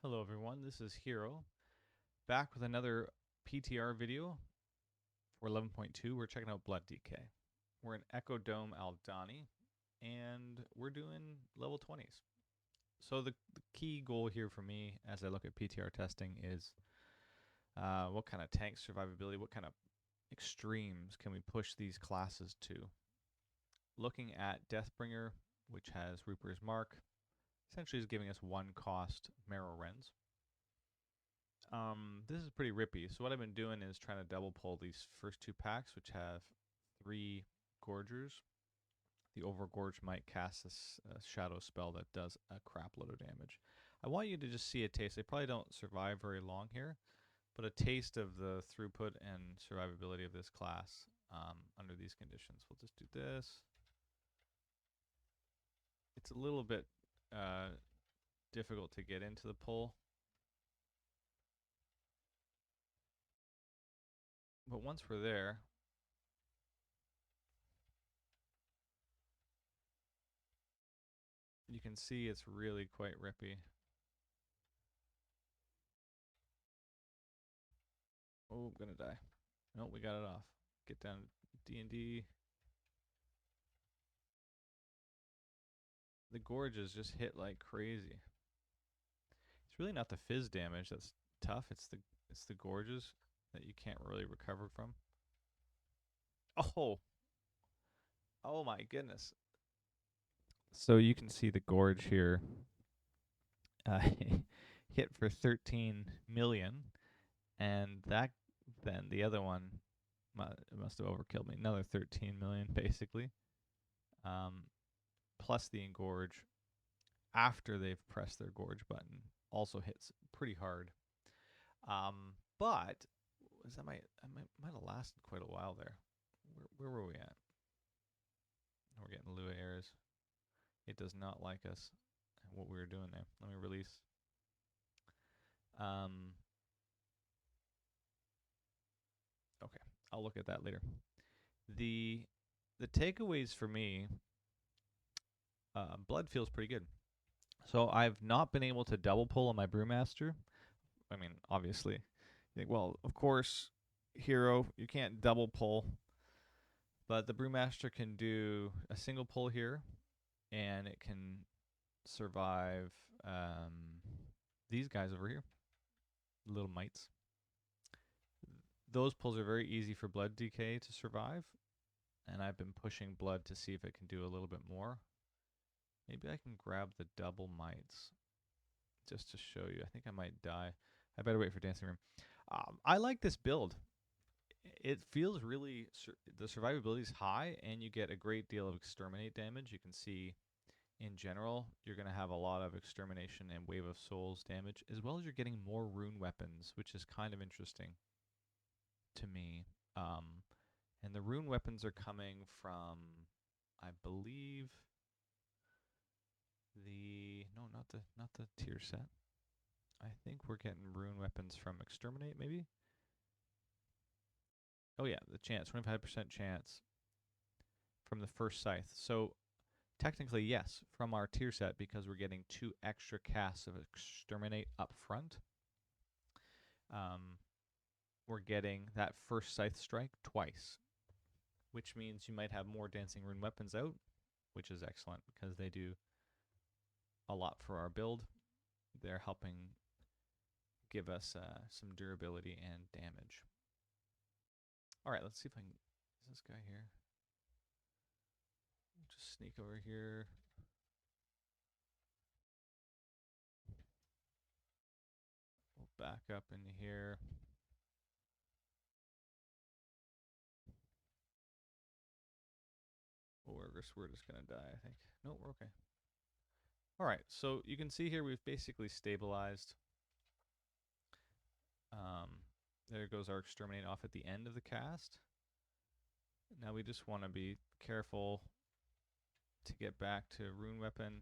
Hello everyone, this is Hero, back with another PTR video for 11.2. We're checking out Blood DK. We're in Eco Dome Aldani, and we're doing level 20s. So the key goal here for me as I look at PTR testing is what kind of tank survivability, what kind of extremes can we push these classes to. Looking at Deathbringer, which has Reaper's Mark, essentially is giving us one cost Marrow Rends. This is pretty rippy. So what I've been doing is trying to double pull these first two packs, which have 3 Gorgers. The Overgorge might cast a shadow spell that does a crap load of damage. I want you to just see a taste. They probably don't survive very long here, but a taste of the throughput and survivability of this class under these conditions. We'll just do this. It's a little bit difficult to get into the pull. But once we're there, you can see it's really quite rippy. Oh, I'm gonna die. Nope, we got it off. Get down to D&D. The gorges just hit like crazy. It's really not the fizz damage that's tough. It's the gorges that you can't really recover from. Oh, oh my goodness. So you can see the gorge here hit for 13 million, and that then the other one must have overkilled me. Another 13 million basically, plus the engorge after they've pressed their gorge button also hits pretty hard. But I might have lasted quite a while there. Where were we at? We're getting Lua errors. It does not like us. What we were doing there. Let me release. Okay, I'll look at that later. The takeaways for me, blood feels pretty good. So I've not been able to double pull on my Brewmaster. I mean, obviously, you think, well, of course, Hero, you can't double pull, but the Brewmaster can do a single pull here, and it can survive these guys over here, little mites. Those pulls are very easy for Blood DK to survive, and I've been pushing Blood to see if it can do a little bit more. Maybe I can grab the double mites just to show you. I think I might die. I better wait for Dancing Room. I like this build. It feels really, the survivability is high, and you get a great deal of exterminate damage. You can see, in general, you're going to have a lot of extermination and Wave of Souls damage, as well as you're getting more rune weapons, which is kind of interesting to me. And the rune weapons are coming from, I believe, not the tier set. I think we're getting rune weapons from Exterminate, maybe? Oh yeah, the chance, 25% chance from the first scythe. So technically, yes, from our tier set, because we're getting 2 extra casts of Exterminate up front. We're getting that first scythe strike twice, which means you might have more dancing rune weapons out, which is excellent because they do a lot for our build. They're helping give us some durability and damage. All right, let's see if I can. Is this guy here? Just sneak over here. We'll back up into here. We're just gonna die, I think. No, we're okay. All right, so you can see here we've basically stabilized. There goes our exterminate off at the end of the cast. Now we just want to be careful to get back to rune weapon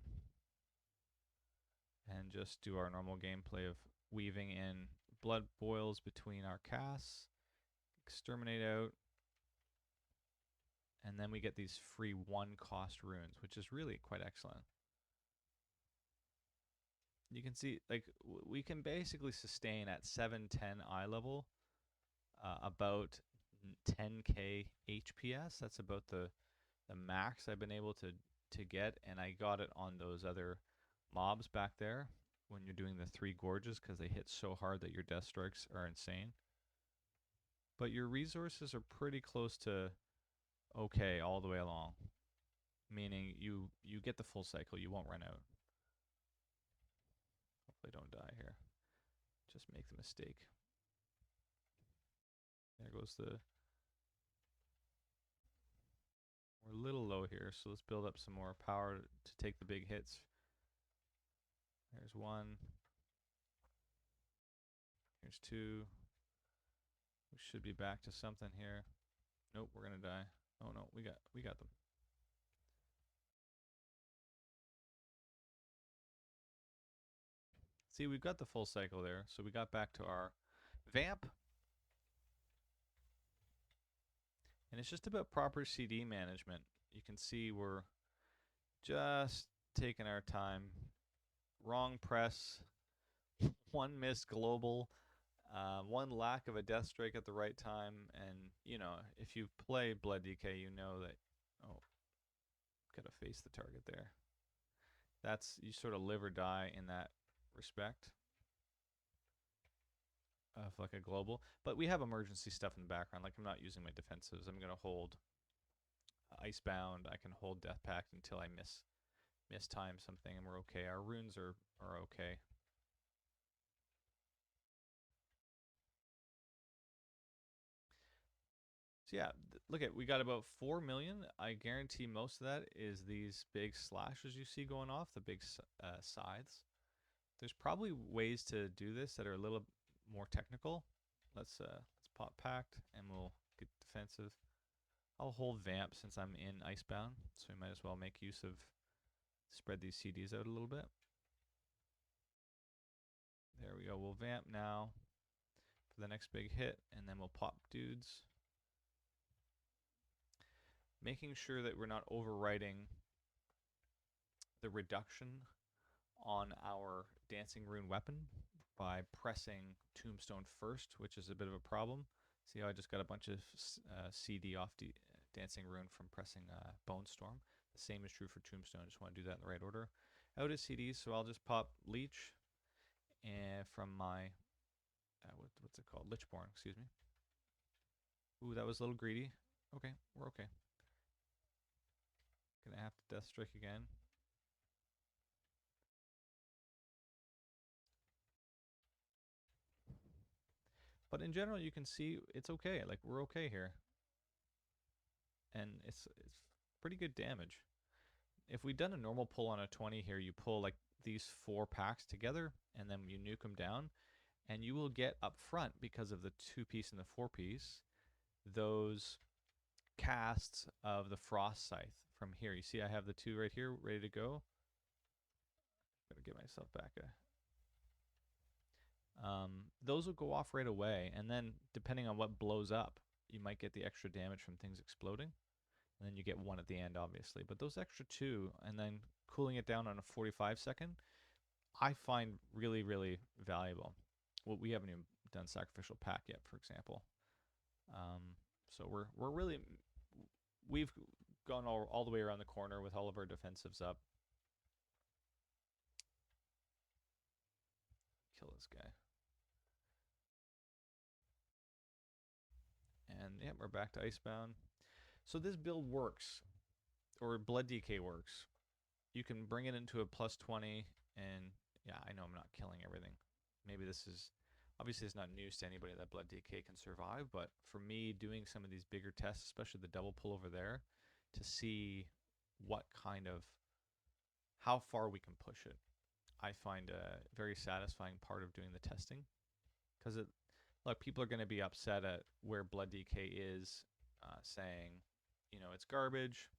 and just do our normal gameplay of weaving in blood boils between our casts, exterminate out, and then we get these free 1 cost runes, which is really quite excellent. you can see like we can basically sustain at 710 eye level about 10k HPS. That's about the max I've been able to get, and I got it on those other mobs back there when you're doing the 3 gorges because they hit so hard that your death strikes are insane. But your resources are pretty close to okay all the way along, meaning you get the full cycle, you won't run out. Hopefully don't die here. Just make the mistake. There goes the... We're a little low here, so let's build up some more power to take the big hits. There's 1. Here's 2. We should be back to something here. Nope, we're gonna die. Oh no, we got them. See, we've got the full cycle there, so we got back to our vamp. And it's just about proper CD management. You can see we're just taking our time. Wrong press, 1 missed global, 1 lack of a death strike at the right time, and you know, if you play Blood DK, you know that, oh, gotta face the target there. That's, you sort of live or die in that respect of like a global. But we have emergency stuff in the background, like I'm not using my defensives. I'm gonna hold Icebound, I can hold Death Pact until I miss time something and we're okay. Our runes are okay. So yeah, look at, we got about 4 million. I guarantee most of that is these big slashes you see going off, the big scythes. There's probably ways to do this that are a little more technical. Let's pop Pact and we'll get defensive. I'll hold Vamp since I'm in Icebound, so we might as well make use of spread these CDs out a little bit. There we go. We'll Vamp now for the next big hit, and then we'll pop dudes. Making sure that we're not overwriting the reduction on our Dancing Rune weapon by pressing Tombstone first, which is a bit of a problem. See how I just got a bunch of CD off Dancing Rune from pressing Bone Storm. The same is true for Tombstone. I just want to do that in the right order. Out of CDs, so I'll just pop Leech and from my what's it called? Lichborn, excuse me. Ooh, that was a little greedy. Okay, we're okay. Gonna have to Death Strike again. But in general, you can see it's okay. Like, we're okay here. And it's pretty good damage. If we'd done a normal pull on a 20 here, you pull like these 4 packs together and then you nuke them down, and you will get up front, because of the 2-piece and the 4-piece, those casts of the Frost Scythe from here. You see I have the 2 right here ready to go. Gotta get myself back those will go off right away, and then depending on what blows up, you might get the extra damage from things exploding, and then you get 1 at the end, obviously. But those extra 2, and then cooling it down on a 45-second, I find really, really valuable. Well, we haven't even done Sacrificial Pack yet, for example. So we're really, we've gone all the way around the corner with all of our defensives up. Kill this guy. And yeah, we're back to Icebound. So this build works, or Blood DK works. You can bring it into a +20, and yeah, I know I'm not killing everything. Maybe this is, obviously it's not news to anybody that Blood DK can survive, but for me, doing some of these bigger tests, especially the double pull over there, to see what kind of, how far we can push it, I find a very satisfying part of doing the testing. Because it, look, people are going to be upset at where Blood DK is, saying, you know, it's garbage.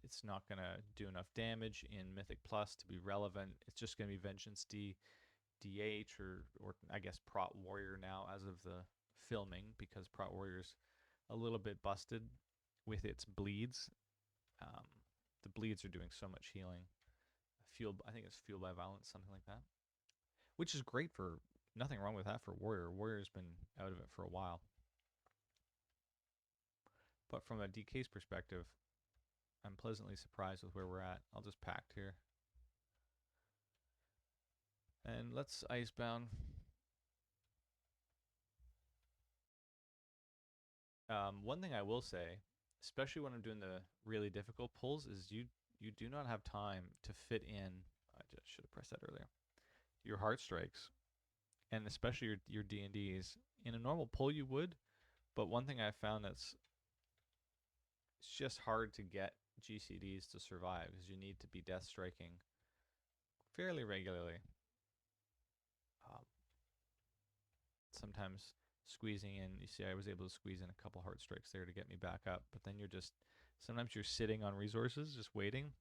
It's not going to do enough damage in Mythic Plus to be relevant. It's just going to be Vengeance DH, or I guess Prot Warrior now as of the filming, because Prot Warrior's a little bit busted with its bleeds. The bleeds are doing so much healing. A fueled. I think it's fueled by violence, something like that. Which is great for nothing wrong with that for Warrior. Warrior's been out of it for a while. But from a DK's perspective, I'm pleasantly surprised with where we're at. I'll just pact here. And let's Icebound. One thing I will say, especially when I'm doing the really difficult pulls, is you do not have time to fit in. I just should have pressed that earlier. Your heart strikes, and especially your D&Ds. In a normal pull, you would, but one thing I found it's just hard to get GCDs to survive because you need to be death striking fairly regularly. Um, Sometimes squeezing in, you see I was able to squeeze in a couple heart strikes there to get me back up, but then you're just, sometimes you're sitting on resources just waiting.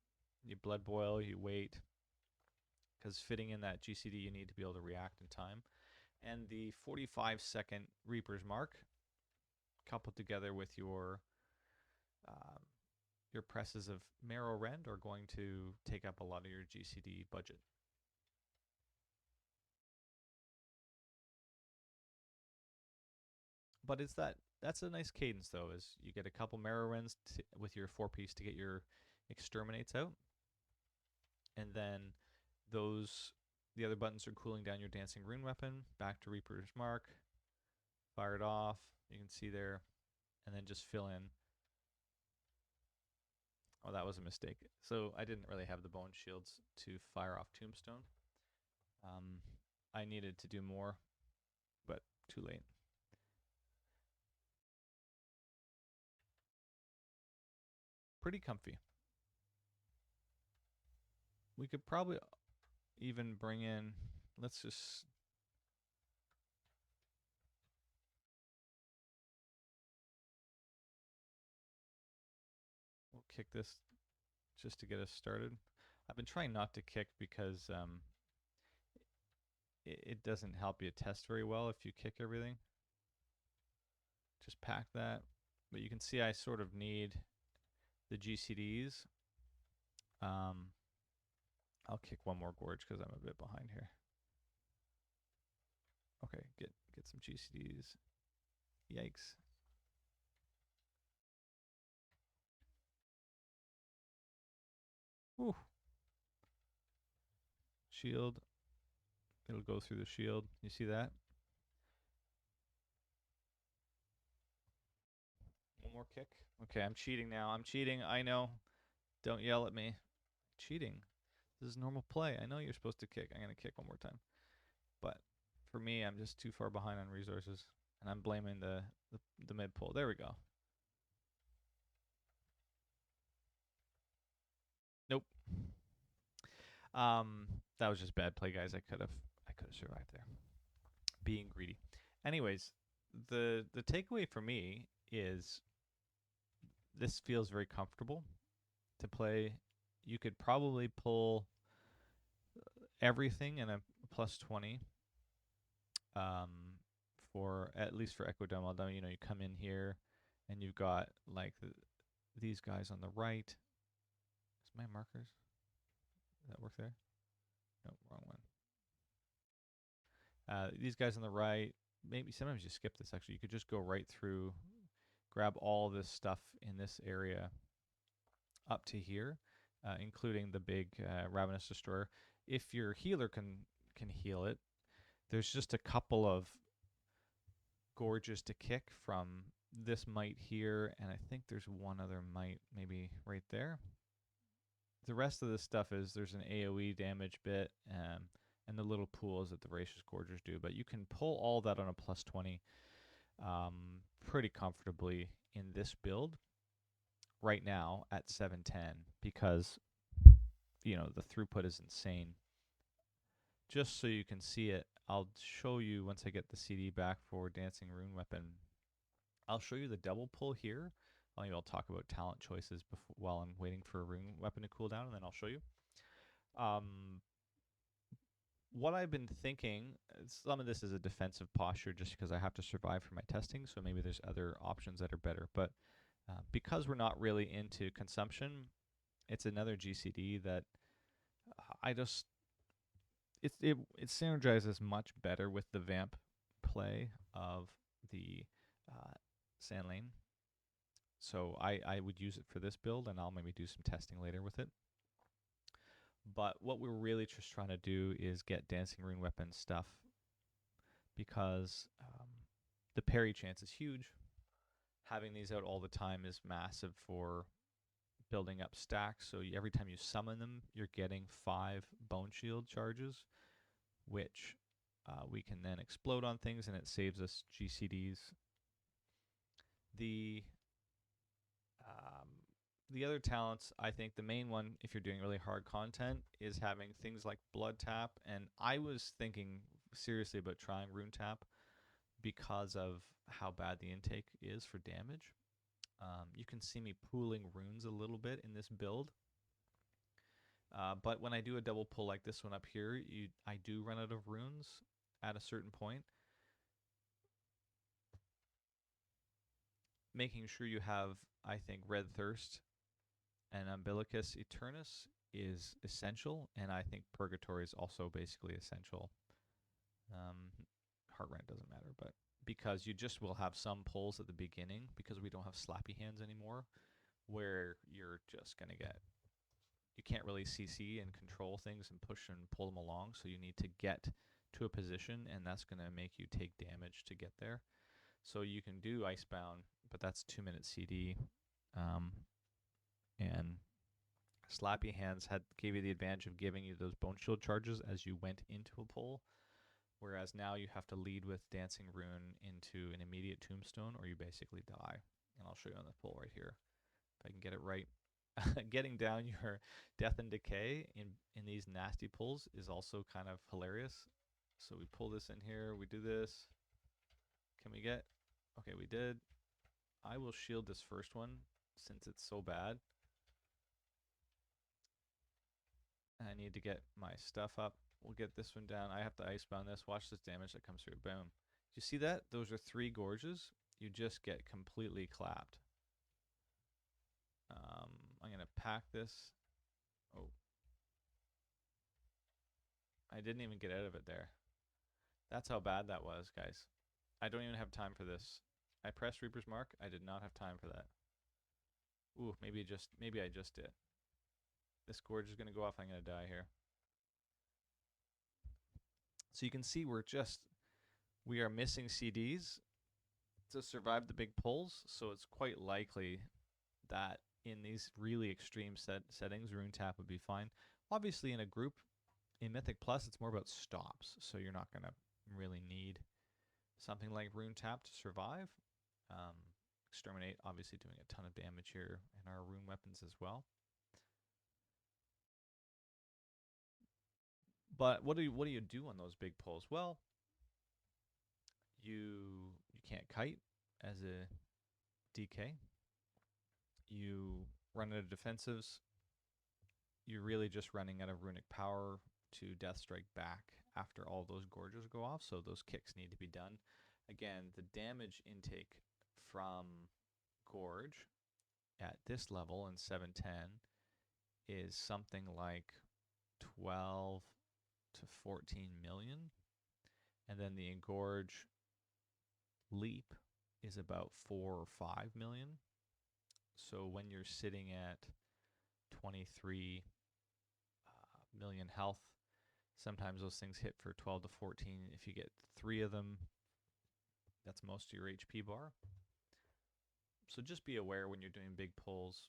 You blood boil, you wait, because fitting in that GCD you need to be able to react in time. And the 45-second Reaper's Mark coupled together with your presses of Marrow Rend are going to take up a lot of your GCD budget. But it's that's a nice cadence though, is you get a couple Marrow Rends with your 4-piece to get your exterminates out, and then the other buttons are cooling down your Dancing Rune weapon. Back to Reaper's Mark, fire it off. You can see there, and then just fill in. Oh, that was a mistake. So I didn't really have the bone shields to fire off Tombstone. I needed to do more, but too late. Pretty comfy. We could probably even bring in, let's just, we'll kick this just to get us started. I've been trying not to kick because it doesn't help you test very well if you kick everything. Just pack that. But you can see I sort of need the GCDs. I'll kick one more gorge because I'm a bit behind here. Okay, get some GCDs. Yikes. Ooh. Shield. It'll go through the shield. You see that? One more kick. Okay, I'm cheating now. I'm cheating. I know. Don't yell at me. Cheating. This is normal play. I know you're supposed to kick. I'm going to kick one more time. But for me, I'm just too far behind on resources. And I'm blaming the mid pull. There we go. Nope. That was just bad play, guys. I could have survived there. Being greedy. Anyways, the takeaway for me is this feels very comfortable to play. You could probably pull everything in a plus 20 for at least for Eco Dome Aldani. You know, you come in here and you've got like these guys on the right. Is my markers? Does that work there? No, wrong one. These guys on the right. Maybe sometimes you skip this. Actually, you could just go right through, grab all this stuff in this area up to here, including the big Ravenous Destroyer. If your healer can heal it, there's just a couple of gorges to kick from this mite here, and I think there's one other mite maybe right there. The rest of this stuff is there's an AoE damage bit and the little pools that the Voracious Gorgers do, but you can pull all that on a plus 20 pretty comfortably in this build right now at 710 because, you know, the throughput is insane. Just so you can see it, I'll show you once I get the CD back for Dancing Rune Weapon. I'll show you the double pull here. Maybe I'll talk about talent choices while I'm waiting for a Rune Weapon to cool down, and then I'll show you. What I've been thinking, some of this is a defensive posture just because I have to survive for my testing, so maybe there's other options that are better. But because we're not really into consumption, it's another GCD that I just it synergizes much better with the vamp play of the Sand Lane. So I would use it for this build, and I'll maybe do some testing later with it. But what we're really just trying to do is get Dancing Rune Weapon stuff, because the parry chance is huge. Having these out all the time is massive for building up stacks. So every time you summon them, you're getting 5 Bone Shield charges, which we can then explode on things, and it saves us GCDs. The other talents, I think the main one, if you're doing really hard content, is having things like Blood Tap. And I was thinking seriously about trying Rune Tap because of how bad the intake is for damage. You can see me pooling runes a little bit in this build. But when I do a double pull like this one up here, I do run out of runes at a certain point. Making sure you have, I think, Red Thirst and Umbilicus Eternus is essential, and I think Purgatory is also basically essential. Heartrend doesn't matter, but because you just will have some pulls at the beginning, because we don't have slappy hands anymore, where you're just going to get, you can't really CC and control things and push and pull them along, so you need to get to a position, and that's going to make you take damage to get there. So you can do Icebound, but that's 2-minute CD. And Slappy Hands gave you the advantage of giving you those Bone Shield charges as you went into a pull, whereas now you have to lead with Dancing Rune into an immediate Tombstone, or you basically die. And I'll show you on the pull right here, if I can get it right. Getting down your Death and Decay in these nasty pulls is also kind of hilarious. So we pull this in here, we do this. Can we get... Okay, we did. I will shield this first one since it's so bad. I need to get my stuff up. We'll get this one down. I have to Icebound this. Watch this damage that comes through. Boom. You see that? Those are 3 gorges. You just get completely clapped. I'm going to pack this. Oh. I didn't even get out of it there. That's how bad that was, guys. I don't even have time for this. I pressed Reaper's Mark. I did not have time for that. Ooh, maybe I just did. This gorge is going to go off. I'm going to die here. So you can see we are missing CDs to survive the big pulls. So it's quite likely that in these really extreme settings, Rune Tap would be fine. Obviously, in a group, in Mythic Plus, it's more about stops. So you're not going to really need something like Rune Tap to survive. Exterminate, obviously doing a ton of damage here in our rune weapons as well. But what do you do on those big pulls? Well, you can't kite as a DK. You run out of defensives. You're really just running out of runic power to Death Strike back after all those gorges go off, so those kicks need to be done. Again, the damage intake from Gorge at this level in 710 is something like 12 to 14 million, and then the Engorge leap is about 4 or 5 million. So when you're sitting at 23 million health, sometimes those things hit for 12 to 14. If you get 3 of them, that's most of your HP bar. So just be aware when you're doing big pulls.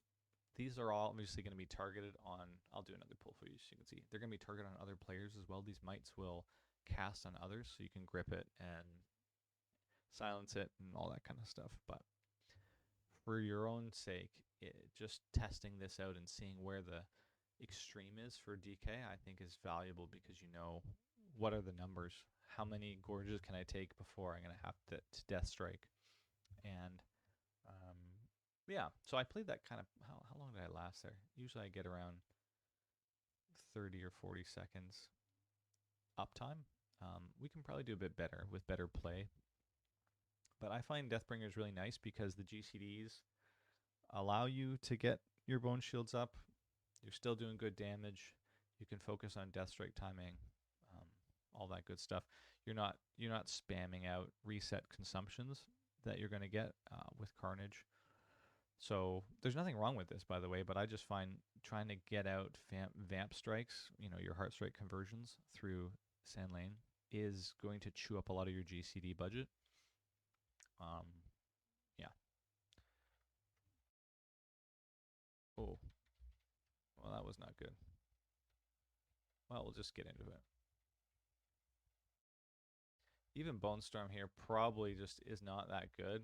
These are all obviously going to be targeted on, I'll do another pull for you so you can see. They're going to be targeted on other players as well. These mites will cast on others, so you can grip it and silence it and all that kind of stuff. But for your own sake, just testing this out and seeing where the extreme is for DK, I think is valuable, because you know what are the numbers. How many gorges can I take before I'm going to have to Death Strike? And yeah, so I played that kind of, how long did I last there? Usually I get around 30 or 40 seconds uptime. We can probably do a bit better with better play. But I find Deathbringer is really nice because the GCDs allow you to get your Bone Shields up. You're still doing good damage. You can focus on death strike timing, um, all that good stuff. You're not spamming out reset consumptions that you're going to get with Carnage. So there's nothing wrong with this, by the way, but I just find trying to get out vamp strikes, your heart strike conversions through Sand Lane is going to chew up a lot of your GCD budget. Um, yeah. Oh, well, that was not good. Well, we'll just get into it. Even Bone Storm here probably just is not that good.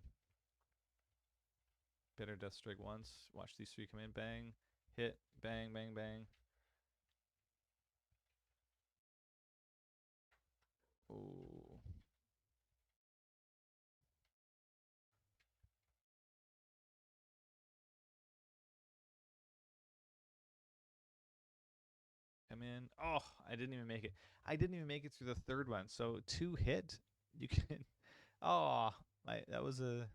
Bitter Death Strike once. Watch these three come in. Bang. Hit. Bang, bang, bang. Ooh. Come in. Oh, I didn't even make it. I didn't even make it through the third one. So 2 hit. You can. Oh, that was a.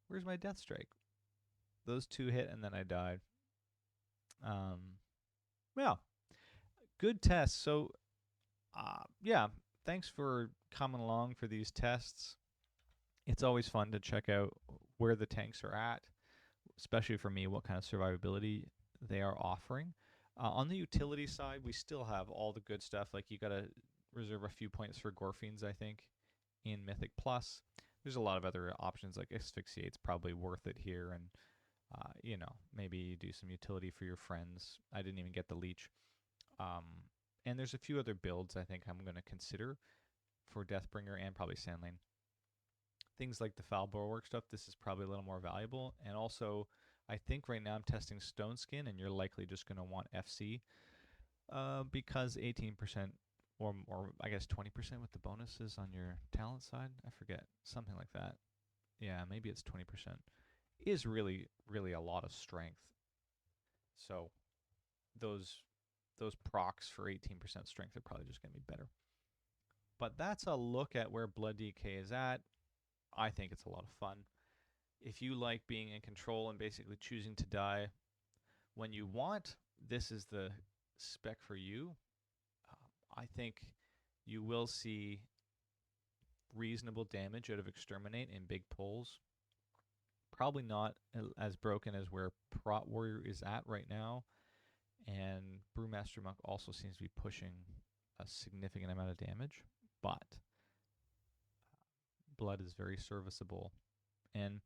Where's my Death Strike? Those 2 hit and then I died. Yeah. Good test. So, yeah. Thanks for coming along for these tests. It's always fun to check out where the tanks are at, especially for me, what kind of survivability they are offering. On the utility side, we still have all the good stuff. Like you got to reserve a few points for Gorfiends, I think, in Mythic Plus. There's a lot of other options like Asphyxiate's probably worth it here, and maybe you do some utility for your friends. I didn't even get the leech. And there's a few other builds I think I'm going to consider for Deathbringer and probably Sandlane. Things like the foul bulwark stuff, this is probably a little more valuable. And also, I think right now I'm testing Stone Skin, and you're likely just going to want FC because 18% or I guess 20% with the bonuses on your talent side. I forget. Something like that. Yeah, maybe it's 20%. Is really, really a lot of strength. So those procs for 18% strength are probably just going to be better. But that's a look at where Blood DK is at. I think it's a lot of fun. If you like being in control and basically choosing to die when you want, this is the spec for you. I think you will see reasonable damage out of Exterminate in big pulls. Probably not as broken as where Prot Warrior is at right now. And Brewmaster Monk also seems to be pushing a significant amount of damage. But Blood is very serviceable. And,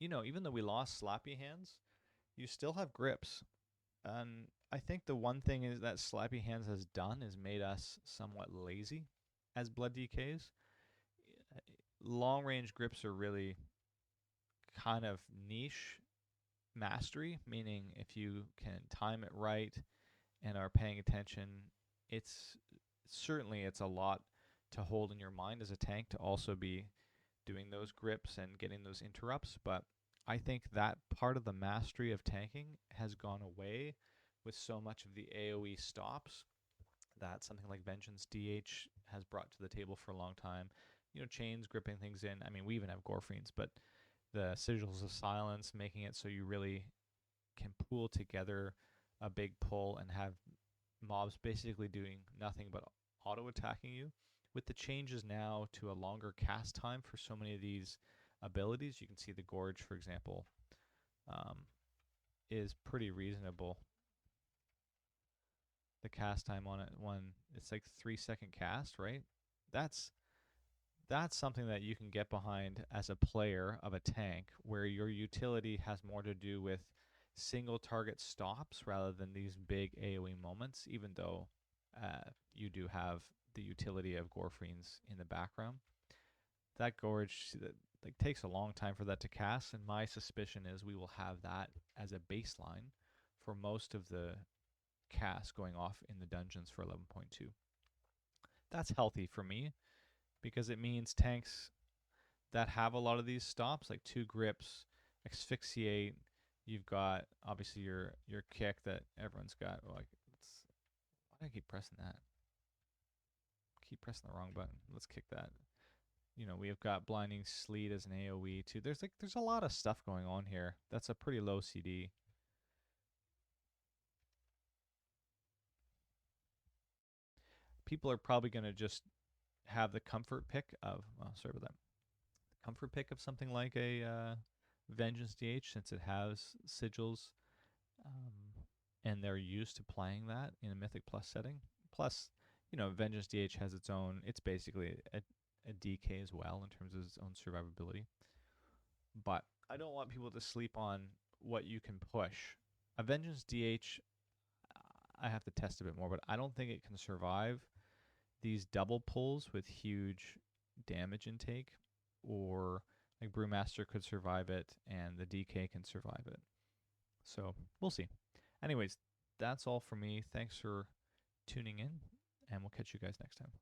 even though we lost Slappy Hands, you still have grips. And I think the one thing is that Slappy Hands has done is made us somewhat lazy as Blood DKs. Long range grips are really kind of niche mastery, meaning if you can time it right and are paying attention, it's a lot to hold in your mind as a tank to also be doing those grips and getting those interrupts. But I think that part of the mastery of tanking has gone away with so much of the AoE stops that something like Vengeance DH has brought to the table for a long time. Chains gripping things in. I mean, we even have Gorfiends, but the Sigils of Silence making it so you really can pool together a big pull and have mobs basically doing nothing but auto attacking you. With the changes now to a longer cast time for so many of these abilities, you can see the Gorge, for example, is pretty reasonable. The cast time on it, it's like 3-second cast, right? That's something that you can get behind as a player of a tank, where your utility has more to do with single target stops rather than these big AoE moments, even though you do have the utility of Gorfiends in the background. That Gorge takes a long time for that to cast, and my suspicion is we will have that as a baseline for most of the casts going off in the dungeons for 11.2. That's healthy for me because it means tanks that have a lot of these stops, like 2 grips, asphyxiate. You've got obviously your kick that everyone's got. Why do I keep pressing that? Keep pressing the wrong button. Let's kick that. We have got Blinding Sleet as an AoE too. There's a lot of stuff going on here. That's a pretty low CD. people are probably going to just have the comfort pick of, well, sorry about that, the comfort pick of something like a Vengeance DH, since it has sigils, and they're used to playing that in a Mythic Plus setting. Plus, Vengeance DH has its own, it's basically a DK as well in terms of its own survivability. But I don't want people to sleep on what you can push. A Vengeance DH, I have to test a bit more, but I don't think it can survive these double pulls with huge damage intake, or like Brewmaster could survive it and the DK can survive it. So we'll see. Anyways, that's all for me. Thanks for tuning in, and we'll catch you guys next time.